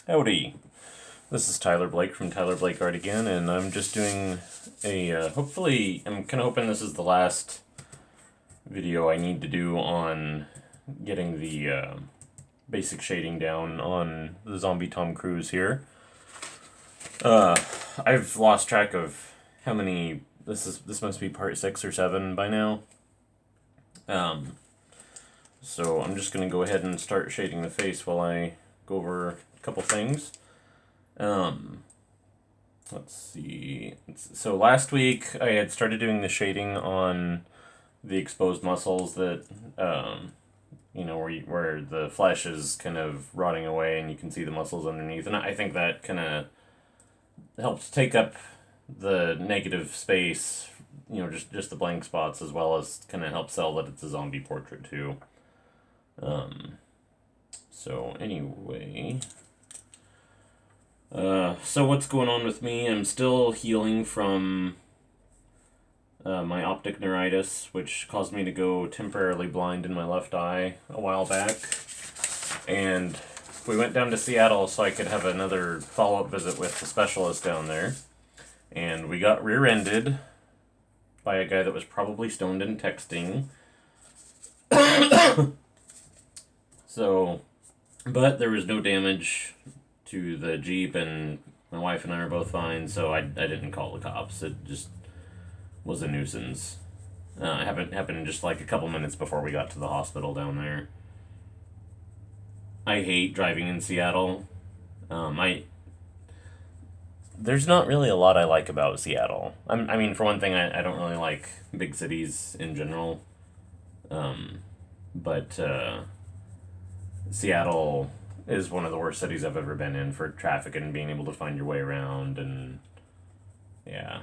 Howdy, this is Tyler Blake from Tyler Blake Art again, and I'm just doing hopefully, I'm kind of hoping this is the last video I need to do on getting the basic shading down on the zombie Tom Cruise here. I've lost track of how many, this must be part 6 or 7 by now. So I'm just going to go ahead and start shading the face while I go over a couple things. Let's see. So last week I had started doing the shading on the exposed muscles that, where the flesh is kind of rotting away and you can see the muscles underneath. And I think that kind of helps take up the negative space, just the blank spots, as well as kind of help sell that it's a zombie portrait too. So anyway, so what's going on with me? I'm still healing from my optic neuritis, which caused me to go temporarily blind in my left eye a while back. And we went down to Seattle so I could have another follow-up visit with the specialist down there. And we got rear-ended by a guy that was probably stoned and texting. So, but there was no damage to the Jeep, and my wife and I are both fine, so I didn't call the cops. It just was a nuisance. It happened just like a couple minutes before we got to the hospital down there. I hate driving in Seattle. There's not really a lot I like about Seattle. I mean, for one thing, I don't really like big cities in general. But Seattle is one of the worst cities I've ever been in for traffic and being able to find your way around, and yeah.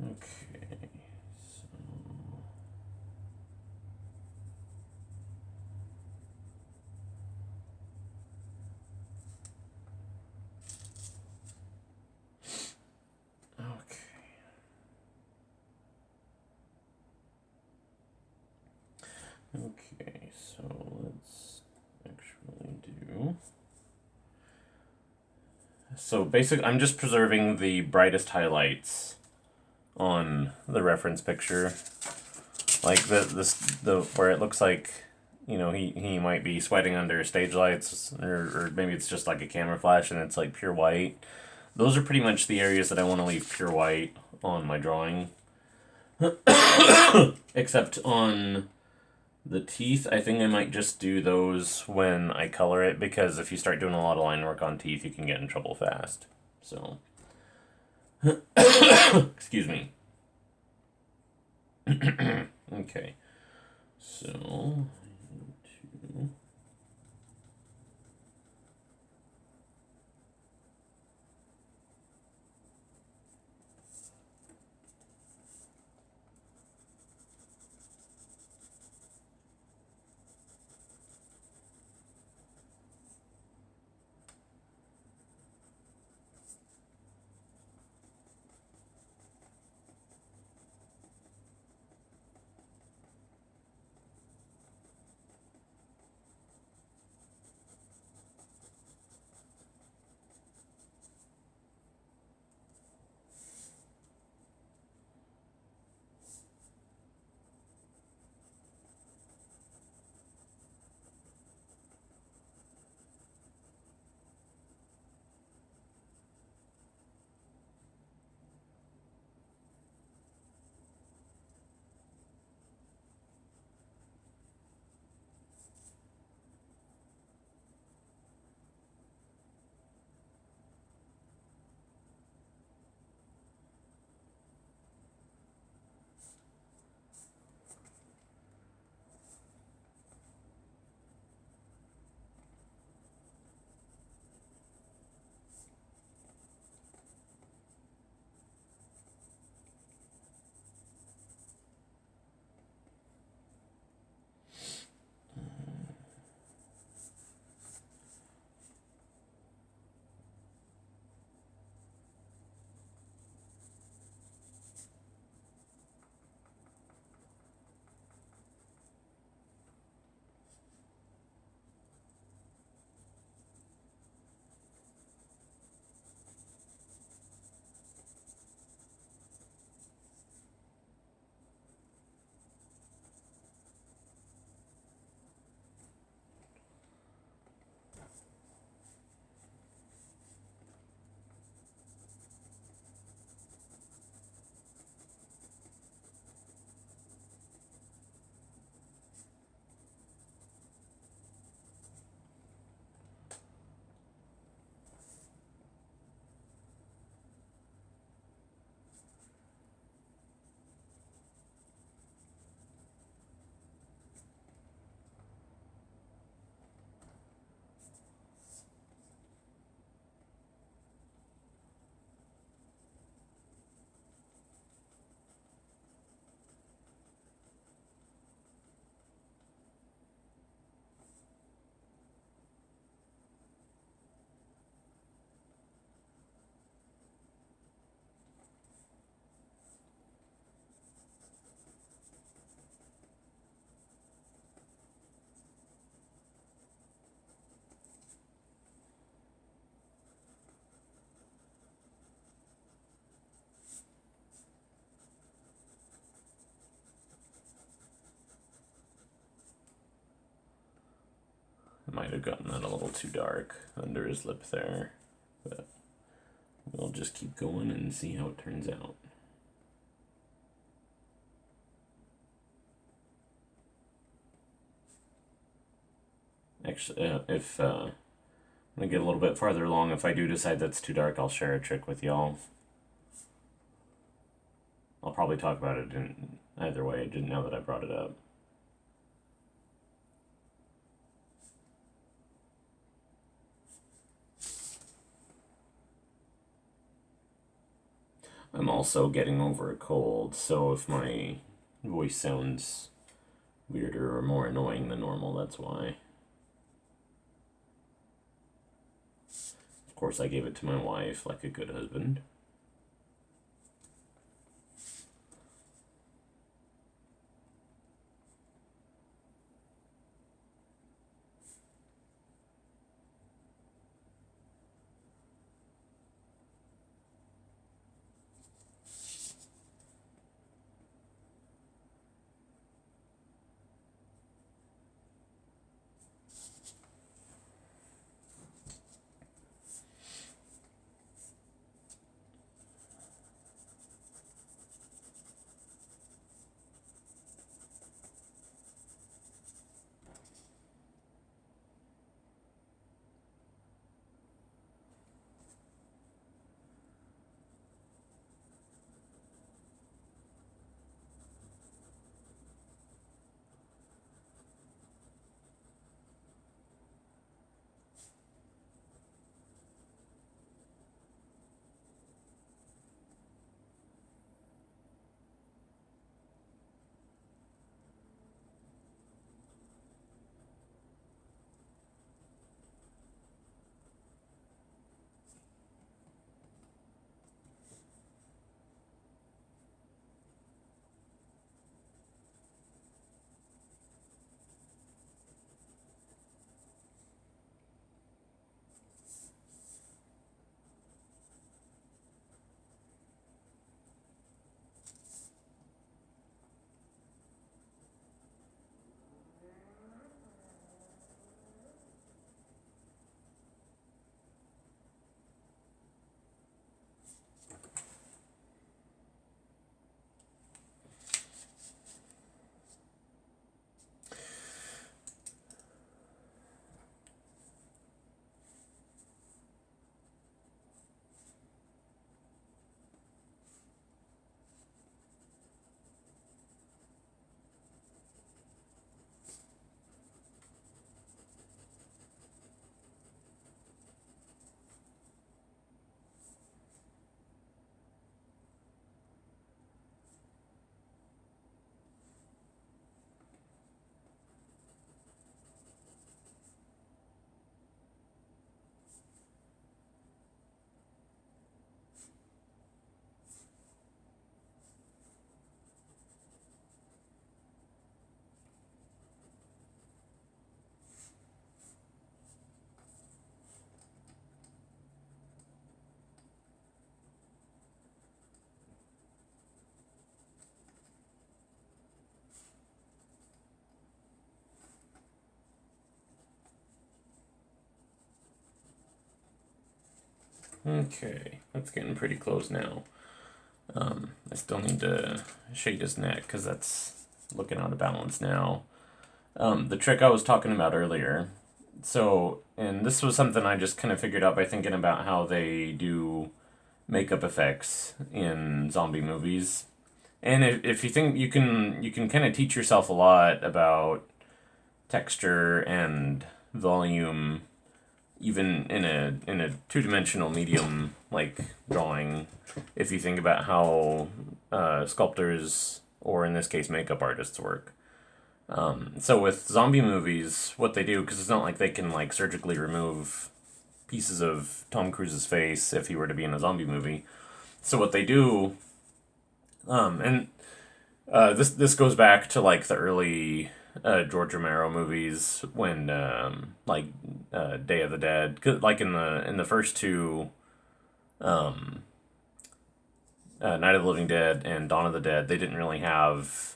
Okay. Okay. Okay, so let's actually do. So basically, I'm just preserving the brightest highlights on the reference picture, like the where it looks like, he might be sweating under stage lights, or maybe it's just like a camera flash and it's like pure white. Those are pretty much the areas that I want to leave pure white on my drawing. Except on the teeth, I think I might just do those when I color it, because if you start doing a lot of line work on teeth, you can get in trouble fast. So, excuse me. Okay, so I might have gotten that a little too dark under his lip there, but we'll just keep going and see how it turns out. Actually, if I'm gonna get a little bit farther along, if I do decide that's too dark, I'll share a trick with y'all. I'll probably talk about it in either way, now that I brought it up. I'm also getting over a cold, so if my voice sounds weirder or more annoying than normal, that's why. Of course, I gave it to my wife like a good husband. Okay, that's getting pretty close now. I still need to shade his neck because that's looking out of balance now. The trick I was talking about earlier. So, and this was something I just kind of figured out by thinking about how they do makeup effects in zombie movies. And if you think you can kind of teach yourself a lot about texture and volume even in a two-dimensional medium like drawing, if you think about how sculptors, or in this case makeup artists, work. So with zombie movies, what they do, because it's not like they can like surgically remove pieces of Tom Cruise's face if he were to be in a zombie movie. So what they do, and this goes back to like the early George Romero movies when Day of the Dead, 'cause, like in the first two, Night of the Living Dead and Dawn of the Dead, they didn't really have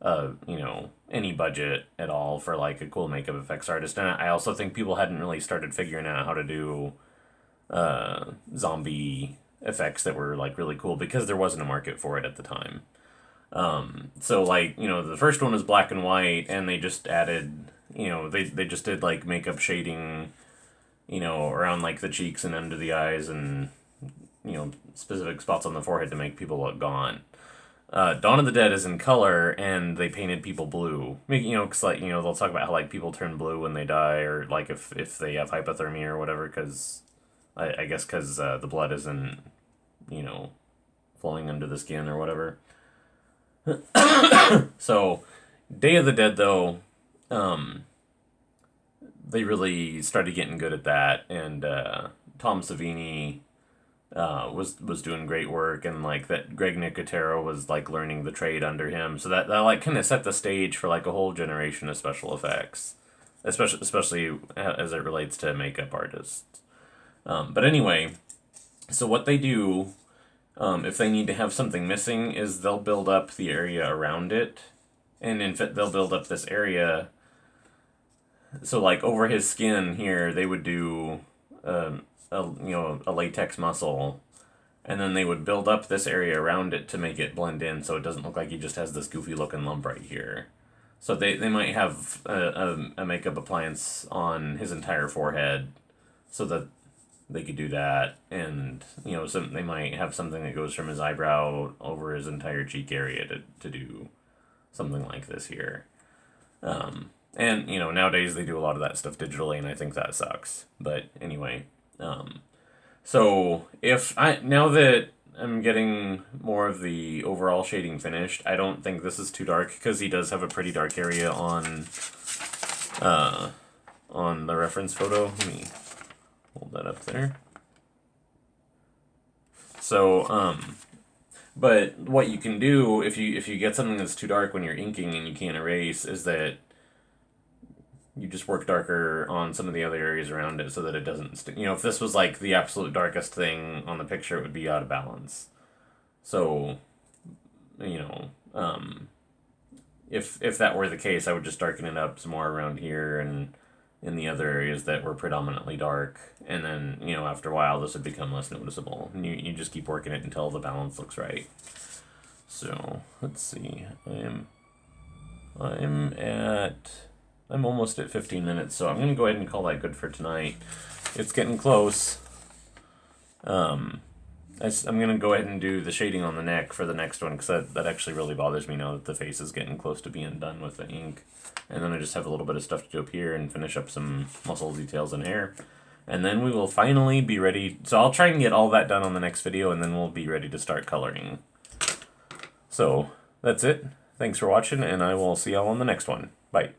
you know, any budget at all for like a cool makeup effects artist. And I also think people hadn't really started figuring out how to do zombie effects that were like really cool because there wasn't a market for it at the time. So like, you know, the first one was black and white, and they just added, you know, they just did like makeup shading, you know, around like the cheeks and under the eyes and, you know, specific spots on the forehead to make people look gaunt. Dawn of the Dead is in color, and they painted people blue. You know, cause like, you know, they'll talk about how like people turn blue when they die, or like if they have hypothermia or whatever, because I guess because the blood isn't, you know, flowing under the skin or whatever. So, Day of the Dead though, they really started getting good at that, and Tom Savini was doing great work, and like that Greg Nicotero was like learning the trade under him, so that like kind of set the stage for like a whole generation of special effects, especially as it relates to makeup artists. But anyway, so what they do, if they need to have something missing, is they'll build up the area around it, and in fact they'll build up this area. So like over his skin here, they would do a latex muscle, and then they would build up this area around it to make it blend in, so it doesn't look like he just has this goofy looking lump right here. So they might have a makeup appliance on his entire forehead, so that they could do that, and you know, they might have something that goes from his eyebrow over his entire cheek area to do something like this here. And you know, nowadays they do a lot of that stuff digitally, and I think that sucks. But anyway, so now that I'm getting more of the overall shading finished, I don't think this is too dark, because he does have a pretty dark area on the reference photo. Let me hold that up there. So, but what you can do if you get something that's too dark when you're inking and you can't erase, is that you just work darker on some of the other areas around it so that it doesn't stick. You know, if this was like the absolute darkest thing on the picture, it would be out of balance. So, you know, if that were the case, I would just darken it up some more around here and in the other areas that were predominantly dark. And then, you know, after a while, this would become less noticeable. And you just keep working it until the balance looks right. So, let's see. I'm almost at 15 minutes, so I'm going to go ahead and call that good for tonight. It's getting close. I'm going to go ahead and do the shading on the neck for the next one, because that actually really bothers me now that the face is getting close to being done with the ink. And then I just have a little bit of stuff to do up here and finish up some muscle details and hair. And then we will finally be ready. So I'll try and get all that done on the next video, and then we'll be ready to start coloring. So that's it. Thanks for watching, and I will see y'all on the next one. Bye.